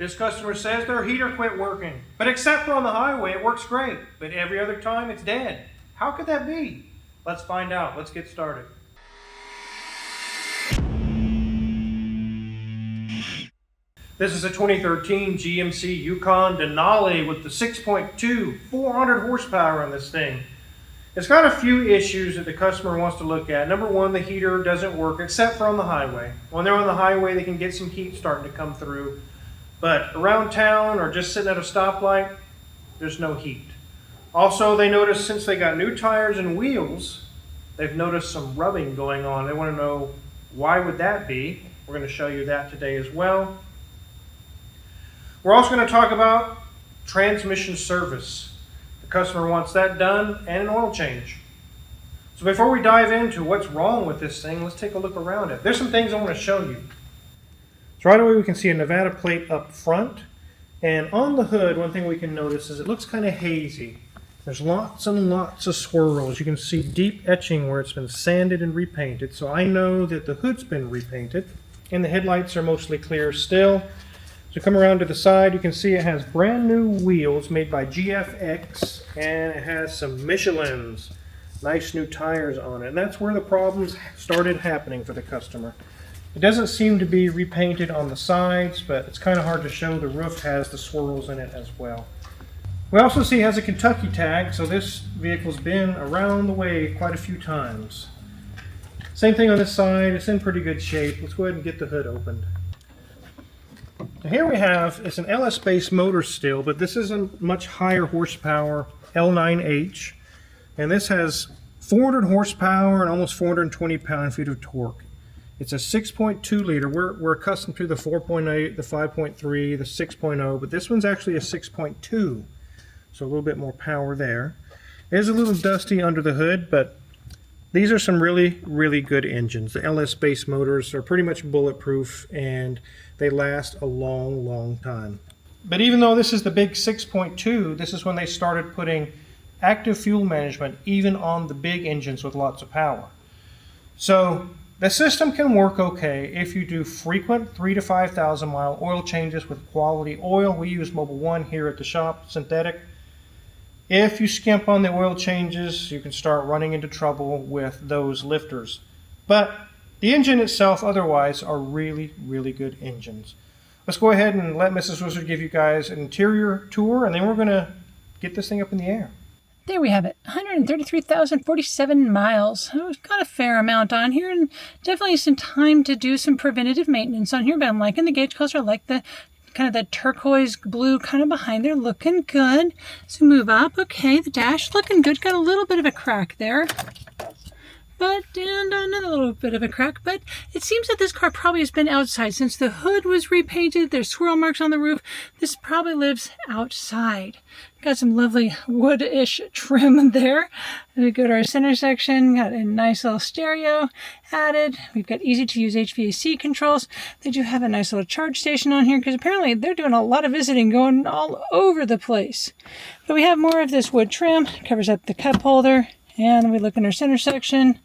This customer says their heater quit working, but except for on the highway, it works great, but every other time it's dead. How could that be? Let's find out. Let's get started. This is a 2013 GMC Yukon Denali with the 6.2, 400 horsepower on this thing. It's got a few issues that the customer wants to look at. Number one, the heater doesn't work except for on the highway. When they're on the highway, they can get some heat starting to come through. But around town or just sitting at a stoplight, there's no heat. Also, they notice since they got new tires and wheels, they've noticed some rubbing going on. They want to know why would that be. We're going to show you that today as well. We're also going to talk about transmission service. The customer wants that done and an oil change. So before we dive into what's wrong with this thing, let's take a look around it. There's some things I want to show you. So right away we can see a Nevada plate up front, and on the hood one thing we can notice is it looks kind of hazy. There's lots and lots of swirls. You can see deep etching where it's been sanded and repainted, so I know that the hood's been repainted, and the headlights are mostly clear still. So come around to the side, you can see it has brand new wheels made by GFX, and it has some Michelin's. Nice new tires on it, and that's where the problems started happening for the customer. It doesn't seem to be repainted on the sides, but it's kind of hard to show. The roof has the swirls in it as well. We also see it has a Kentucky tag, so this vehicle's been around the way quite a few times. Same thing on this side, it's in pretty good shape. Let's go ahead and get the hood opened. Now here we have, it's an LS-based motor still, but this is a much higher horsepower L9H, and this has 400 horsepower and almost 420 pound-feet of torque. It's a 6.2 liter. We're accustomed to the 4.8, the 5.3, the 6.0, but this one's actually a 6.2, so a little bit more power there. It is a little dusty under the hood, but these are some really, really good engines. The LS-based motors are pretty much bulletproof, and they last a long, long time. But even though this is the big 6.2, this is when they started putting active fuel management even on the big engines with lots of power. So the system can work okay if you do frequent 3,000 to 5,000 mile oil changes with quality oil. We use Mobil 1 here at the shop, synthetic. If you skimp on the oil changes, you can start running into trouble with those lifters. But the engine itself otherwise are really, really good engines. Let's go ahead and let Mrs. Wizard give you guys an interior tour, and then we're going to get this thing up in the air. There we have it, 133,047 miles. We've got a fair amount on here, and definitely some time to do some preventative maintenance on here, but I'm liking the gauge cluster. I like the kind of the turquoise blue kind of behind there, looking good. So move up. Okay, the dash looking good. Got a little bit of a crack there. And another little bit of a crack, but it seems that this car probably has been outside. Since the hood was repainted, there's swirl marks on the roof, this probably lives outside. Got some lovely wood-ish trim there. We go to our center section, got a nice little stereo added. We've got easy-to-use HVAC controls. They do have a nice little charge station on here, because apparently they're doing a lot of visiting going all over the place. But we have more of this wood trim, covers up the cup holder, and we look in our center section.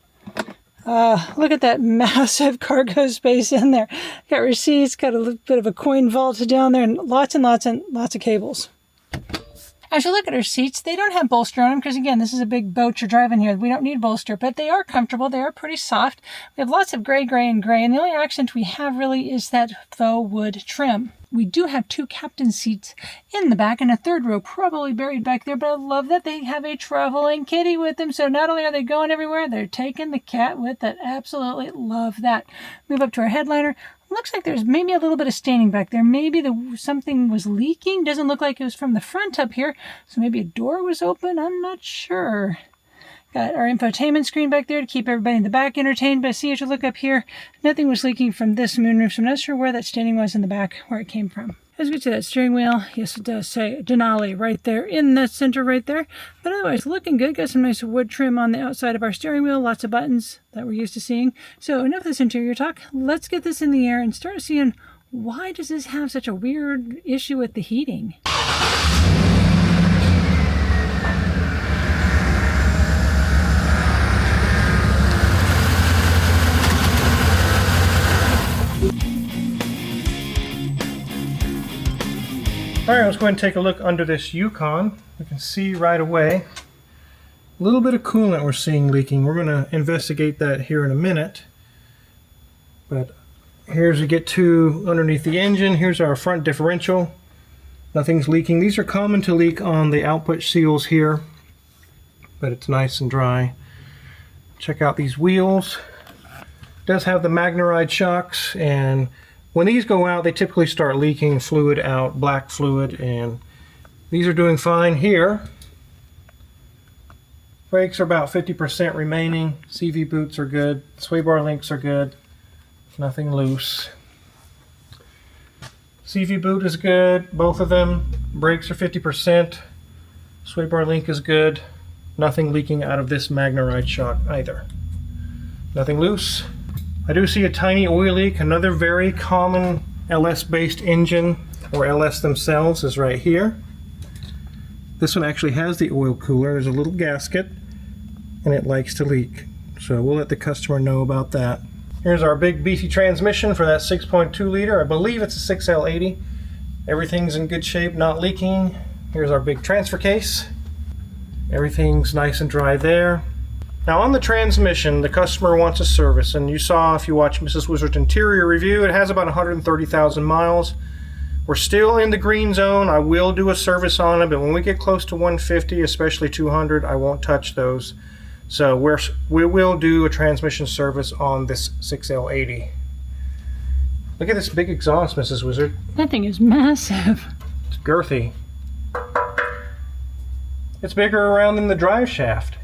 Look at that massive cargo space in there. Got receipts, got a little bit of a coin vault down there, and lots of cables. As you look at our seats, they don't have bolster on them because, again, this is a big boat you're driving here. We don't need bolster, but they are comfortable. They are pretty soft. We have lots of gray, and the only accent we have really is that faux wood trim. We do have 2 captain seats in the back and a third row probably buried back there, but I love that they have a traveling kitty with them. So not only are they going everywhere, they're taking the cat with it. Absolutely love that. Move up to our headliner. Looks like there's maybe a little bit of staining back there. Maybe something was leaking. Doesn't look like it was from the front up here. So maybe a door was open. I'm not sure. Got our infotainment screen back there to keep everybody in the back entertained. But see, as you look up here, nothing was leaking from this moonroof. So I'm not sure where that staining was in the back, where it came from. As we get to that steering wheel, yes, it does say Denali right there in the center right there. But otherwise, looking good. Got some nice wood trim on the outside of our steering wheel. Lots of buttons that we're used to seeing. So enough of this interior talk. Let's get this in the air and start seeing why does this have such a weird issue with the heating. All right, let's go ahead and take a look under this Yukon. We can see right away a little bit of coolant we're seeing leaking. We're going to investigate that here in a minute. But here's we get to underneath the engine. Here's our front differential. Nothing's leaking. These are common to leak on the output seals here, but it's nice and dry. Check out these wheels. It does have the Magnaride shocks, and when these go out, they typically start leaking fluid out, black fluid, and these are doing fine here. Brakes are about 50% remaining. CV boots are good. Sway bar links are good. Nothing loose. CV boot is good, both of them. Brakes are 50%. Sway bar link is good. Nothing leaking out of this Magnaride shock either. Nothing loose. I do see a tiny oil leak. Another very common LS-based engine, or LS themselves, is right here. This one actually has the oil cooler. There's a little gasket, and it likes to leak. So we'll let the customer know about that. Here's our big beefy transmission for that 6.2 liter. I believe it's a 6L80. Everything's in good shape, not leaking. Here's our big transfer case. Everything's nice and dry there. Now on the transmission, the customer wants a service, and you saw if you watch Mrs. Wizard's interior review, it has about 130,000 miles. We're still in the green zone. I will do a service on it, but when we get close to 150, especially 200, I won't touch those. So we will do a transmission service on this 6L80. Look at this big exhaust, Mrs. Wizard. That thing is massive. It's girthy. It's bigger around than the drive shaft.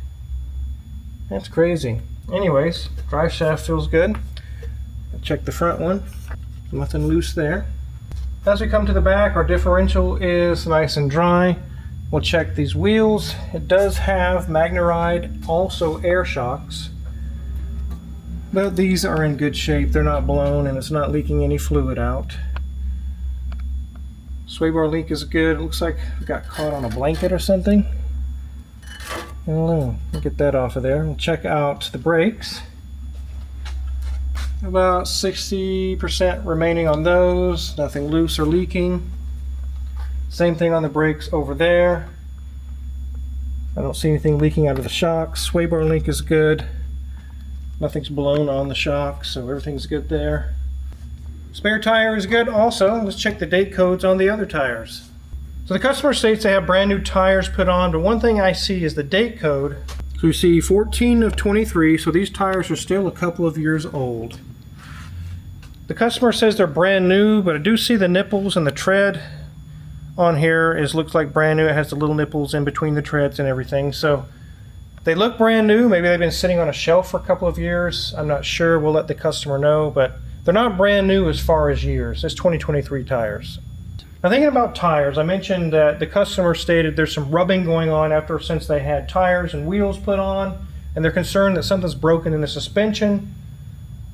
That's crazy. Anyways, drive shaft feels good. Check the front one. Nothing loose there. As we come to the back, our differential is nice and dry. We'll check these wheels. It does have Magnaride, also air shocks. But these are in good shape. They're not blown and it's not leaking any fluid out. Sway bar leak is good. It looks like it got caught on a blanket or something. I don't know. We'll get that off of there. We'll check out the brakes. About 60% remaining on those. Nothing loose or leaking. Same thing on the brakes over there. I don't see anything leaking out of the shocks. Sway bar link is good. Nothing's blown on the shocks, so everything's good there. Spare tire is good also. Let's check the date codes on the other tires. So the customer states they have brand new tires put on, but one thing I see is the date code. So we see 14 of 23, so these tires are still a couple of years old. The customer says they're brand new, but I do see the nipples and the tread on here looks like brand new. It has the little nipples in between the treads and everything. So they look brand new. Maybe they've been sitting on a shelf for a couple of years. I'm not sure. We'll let the customer know, but they're not brand new as far as years. It's 2023 tires. Now thinking about tires, I mentioned that the customer stated there's some rubbing going on since they had tires and wheels put on, and they're concerned that something's broken in the suspension.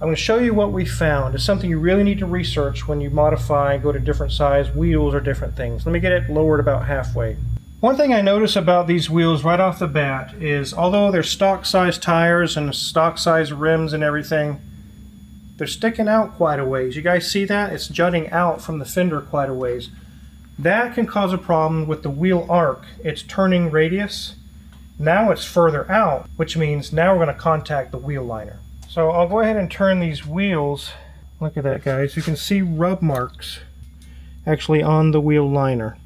I'm going to show you what we found. It's something you really need to research when you modify, go to different size wheels or different things. Let me get it lowered about halfway. One thing I notice about these wheels right off the bat is although they're stock size tires and stock size rims and everything, they're sticking out quite a ways. You guys see that? It's jutting out from the fender quite a ways. That can cause a problem with the wheel arc. It's turning radius. Now it's further out, which means now we're going to contact the wheel liner. So I'll go ahead and turn these wheels. Look at that, guys. You can see rub marks actually on the wheel liner.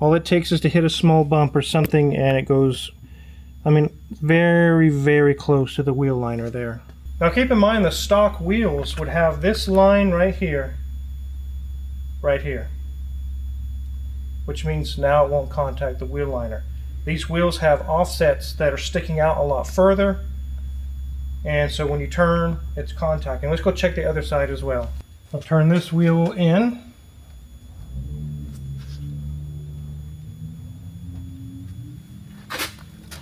All it takes is to hit a small bump or something and it goes, very, very close to the wheel liner there. Now keep in mind the stock wheels would have this line right here, which means now it won't contact the wheel liner. These wheels have offsets that are sticking out a lot further, and so when you turn, it's contacting. Let's go check the other side as well. I'll turn this wheel in.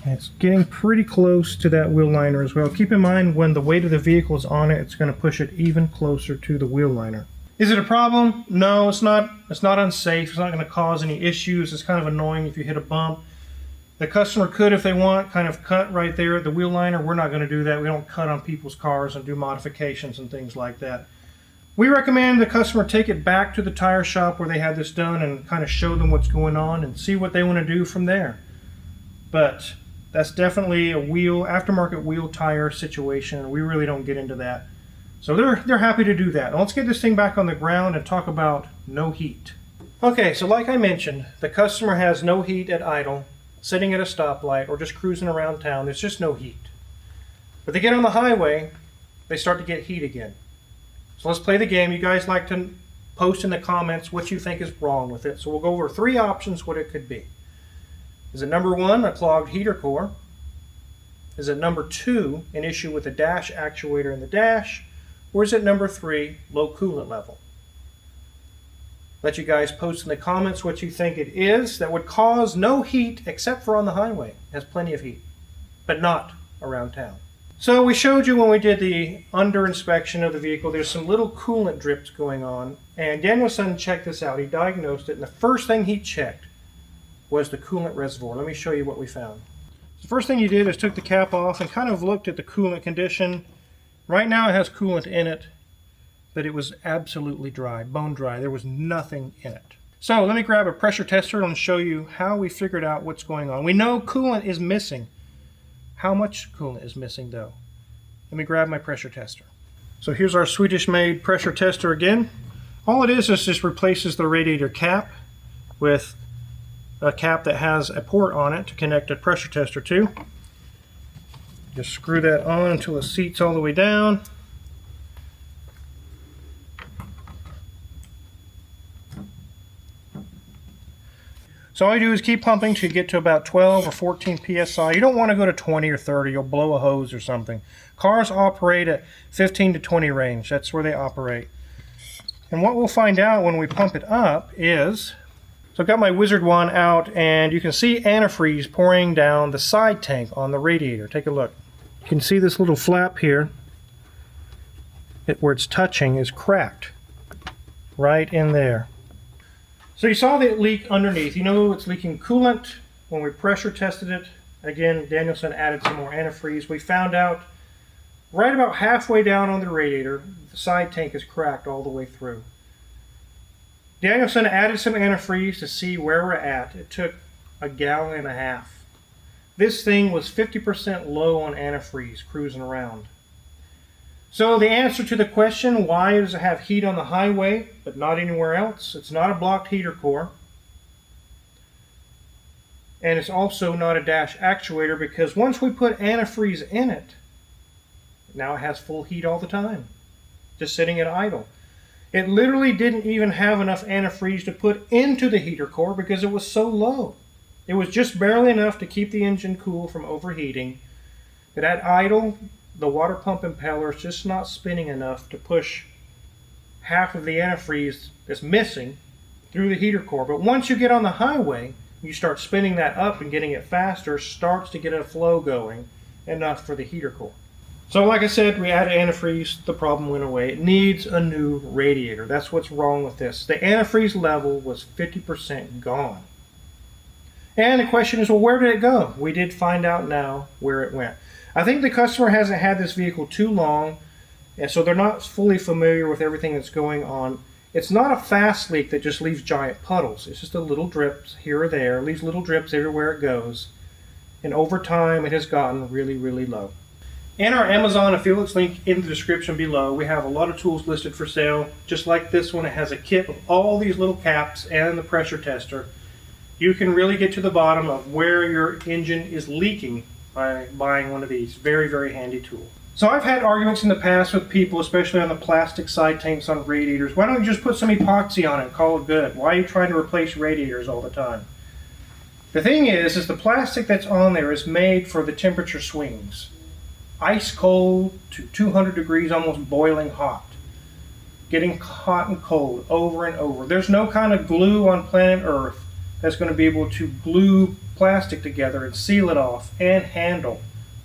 It's getting pretty close to that wheel liner as well. Keep in mind when the weight of the vehicle is on it, it's going to push it even closer to the wheel liner. Is it a problem? No, it's not. It's not unsafe. It's not going to cause any issues. It's kind of annoying if you hit a bump. The customer could, if they want, kind of cut right there at the wheel liner. We're not going to do that. We don't cut on people's cars and do modifications and things like that. We recommend the customer take it back to the tire shop where they had this done and kind of show them what's going on and see what they want to do from there. But that's definitely a aftermarket wheel tire situation. We really don't get into that. So they're happy to do that. Now let's get this thing back on the ground and talk about no heat. Okay, so like I mentioned, the customer has no heat at idle, sitting at a stoplight, or just cruising around town. There's just no heat. But they get on the highway, they start to get heat again. So let's play the game. You guys like to post in the comments what you think is wrong with it. So we'll go over 3 options what it could be. Is it number 1, a clogged heater core? Is it number 2, an issue with the dash actuator in the dash? Or is it number 3, low coolant level? Let you guys post in the comments what you think it is that would cause no heat except for on the highway. It has plenty of heat, but not around town. So we showed you when we did the under inspection of the vehicle, there's some little coolant drips going on. And Danielson checked this out. He diagnosed it, and the first thing he checked was the coolant reservoir. Let me show you what we found. The first thing he did is took the cap off and kind of looked at the coolant condition. Right now it has coolant in it, but it was absolutely dry, bone dry. There was nothing in it. So let me grab a pressure tester and show you how we figured out what's going on. We know coolant is missing. How much coolant is missing though? Let me grab my pressure tester. So here's our Swedish-made pressure tester again. All it is just replaces the radiator cap with a cap that has a port on it to connect a pressure tester to. Just screw that on until it seats all the way down. So all you do is keep pumping till you get to about 12 or 14 psi. You don't want to go to 20 or 30. You'll blow a hose or something. Cars operate at 15 to 20 range. That's where they operate. And what we'll find out when we pump it up is, so I've got my Wizard wand out, and you can see antifreeze pouring down the side tank on the radiator. Take a look. You can see this little flap here, where it's touching, is cracked right in there. So you saw the leak underneath. You know it's leaking coolant. When we pressure tested it, again, Danielson added some more antifreeze. We found out right about halfway down on the radiator, the side tank is cracked all the way through. Danielson added some antifreeze to see where we're at. It took 1.5 gallons. This thing was 50% low on antifreeze cruising around. So the answer to the question, why does it have heat on the highway but not anywhere else? It's not a blocked heater core. And it's also not a dash actuator, because once we put antifreeze in it, now it has full heat all the time, just sitting at idle. It literally didn't even have enough antifreeze to put into the heater core because it was so low. It was just barely enough to keep the engine cool from overheating. But at idle, the water pump impeller is just not spinning enough to push half of the antifreeze that's missing through the heater core. But once you get on the highway, you start spinning that up and getting it faster, starts to get a flow going enough for the heater core. So like I said, we added antifreeze, the problem went away. It needs a new radiator. That's what's wrong with this. The antifreeze level was 50% gone. And the question is, well, where did it go? We did find out now where it went. I think the customer hasn't had this vehicle too long, and so they're not fully familiar with everything that's going on. It's not a fast leak that just leaves giant puddles. It's just a little drips here or there. It leaves little drips everywhere it goes. And over time, it has gotten really, really low. In our Amazon affiliates link in the description below, we have a lot of tools listed for sale. Just like this one, it has a kit of all these little caps and the pressure tester. You can really get to the bottom of where your engine is leaking by buying one of these. Very, very handy tool. So I've had arguments in the past with people, especially on the plastic side tanks on radiators. Why don't you just put some epoxy on it and call it good? Why are you trying to replace radiators all the time? The thing is the plastic that's on there is made for the temperature swings. Ice cold to 200 degrees, almost boiling hot. Getting hot and cold over and over. There's no kind of glue on planet Earth that's going to be able to glue plastic together and seal it off and handle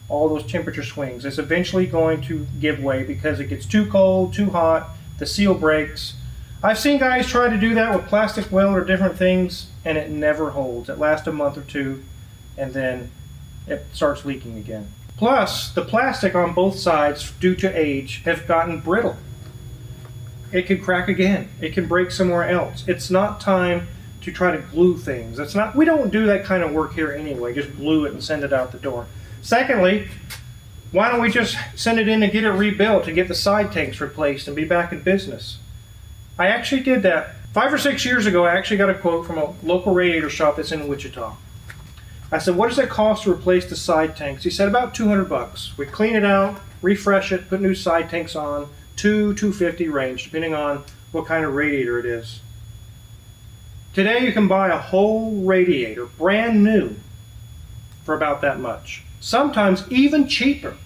all those temperature swings. It's eventually going to give way because it gets too cold, too hot, the seal breaks. I've seen guys try to do that with plastic weld or different things, and it never holds. It lasts a month or two, and then it starts leaking again. Plus, the plastic on both sides, due to age, have gotten brittle. it could crack again. It can break somewhere else. It's not time to try to glue things. We don't do that kind of work here anyway. Just glue it and send it out the door. Secondly, why don't we just send it in and get it rebuilt and get the side tanks replaced and be back in business? I actually did that 5 or 6 years ago. I actually got a quote from a local radiator shop that's in Wichita. I said, what does it cost to replace the side tanks? He said, about $200. We clean it out, refresh it, put new side tanks on, $250 range, depending on what kind of radiator it is. Today you can buy a whole radiator, brand new, for about that much. Sometimes even cheaper.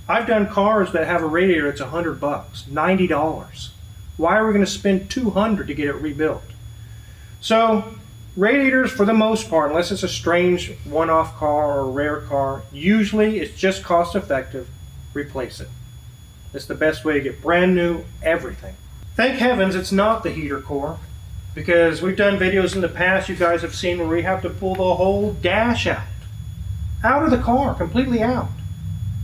I've done cars that have a radiator that's $100, $90. Why are we going to spend $200 to get it rebuilt? So radiators, for the most part, unless it's a strange one-off car or a rare car, usually it's just cost effective. Replace it. It's the best way to get brand new everything. Thank heavens it's not the heater core, because we've done videos in the past you guys have seen where we have to pull the whole dash out of the car, completely out,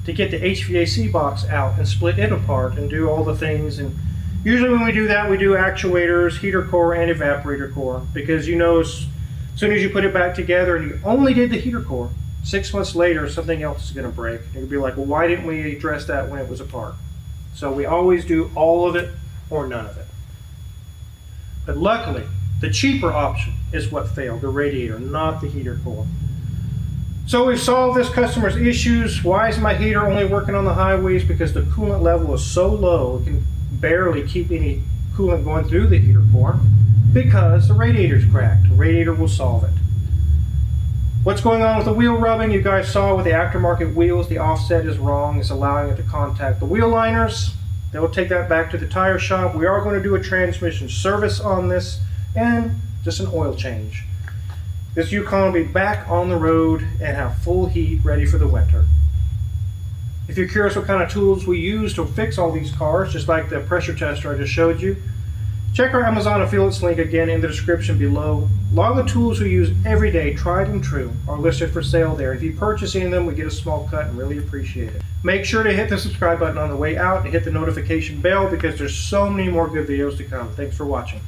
to get the HVAC box out and split it apart and do all the things. And usually when we do that, we do actuators, heater core, and evaporator core, because you know as soon as you put it back together and you only did the heater core, 6 months later something else is going to break. And you'll be like, well, why didn't we address that when it was apart? So we always do all of it or none of it. But luckily, the cheaper option is what failed, the radiator, not the heater core. So we've solved this customer's issues. Why is my heater only working on the highways? Because the coolant level is so low, it can barely keep any coolant going through the heater core because the radiator's cracked. The radiator will solve it. What's going on with the wheel rubbing? You guys saw with the aftermarket wheels, the offset is wrong. It's allowing it to contact the wheel liners. They'll take that back to the tire shop. We are going to do a transmission service on this and just an oil change. This Yukon will be back on the road and have full heat ready for the winter. If you're curious what kind of tools we use to fix all these cars, just like the pressure tester I just showed you, check our Amazon affiliates link again in the description below. A lot of the tools we use every day, tried and true, are listed for sale there. If you purchase any of them, we get a small cut and really appreciate it. Make sure to hit the subscribe button on the way out and hit the notification bell because there's so many more good videos to come. Thanks for watching.